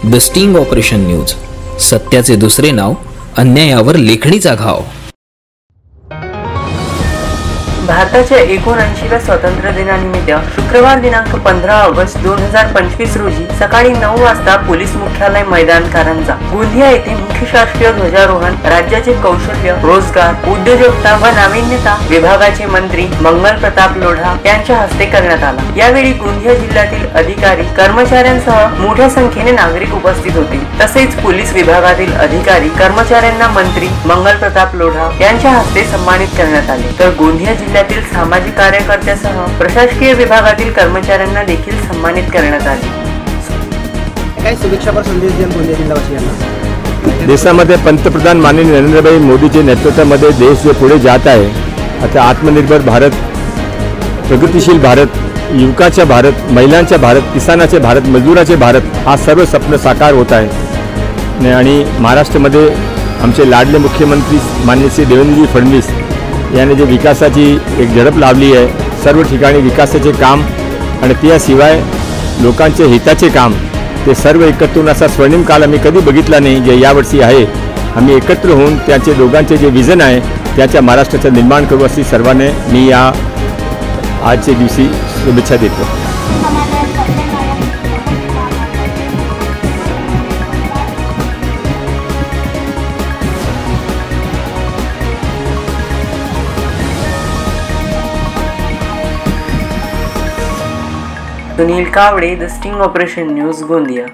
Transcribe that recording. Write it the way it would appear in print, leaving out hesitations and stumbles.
The sting operation news, सत्याचे दुसरे नाव, अन्यायावर लेखणीचा घाव। भारताच्या 79व्या स्वातंत्र्य दिनानिमित्त शुक्रवार दिनांक 15 ऑगस्ट 2025 रोजी सकाळी 9 वाजता पोलीस मुख्यालय मैदान कारंजा गोंदिया येथे मुख्य शासकीय ध्वजारोहण राज्याचे कौशल्य, रोजगार, उद्योजकता व नाविन्यता विभागाचे मंत्री मंगल प्रताप लोढा यांच्या हस्ते करण्यात आला। यावेळी गोंदिया जिल्ह्यातील अधिकारी, कर्मचाऱ्यांसह मोठ्या संख्येने नागरिक उपस्थित होते। तसेच पोलीस विभागातील अधिकारी, कर्मचाऱ्यांना मंत्री मंगल प्रताप लोढा यांच्या हस्ते सन्मानित करण्यात आले। तर गोंदिया जिल्ह्यातील सामाजिक कार्यकर्त्यांसह प्रशासकीय विभागातील कर्मचाऱ्यांना देखील सन्मानित करण्यात आले। काय शुभेच्छापर संदेश देऊन गोंदिया जिल्हावासियांना देशामध्ये पंतप्रधान माननीय नरेंद्र मोदीच्या नेतृत्वामध्ये देश जो पुढे जात आहे, आता आत्मनिर्भर भारत, प्रगतिशील भारत, युवकाचा भारत, महिलांचा भारत, किसानाचे भारत, मजदूराचे भारत, हा सर्व स्वप्न साकार होत आहे। आणि महाराष्ट्रामध्ये आमचे लाडले मुख्यमंत्री माननीय श्री देवेंद्रजी फडणवीस यांनी जे विकासाची एक झडप लावली आहे, सर्व ठिकाणी विकासाचे काम आणि त्याशिवाय लोकांचे हिताचे काम, ते सर्व एकत्र होऊन असा स्वर्णिम काल आम्ही कधी बघितला नाही जे यावर्षी आहे। आम्ही एकत्र होऊन त्यांचे दोघांचे जे विजन आहे त्याच्या महाराष्ट्राचं निर्माण करू अशी सर्वांनी मी या आजच्या दिवशी शुभेच्छा देतो। Sunil Kawade, the sting operation news, Gondia.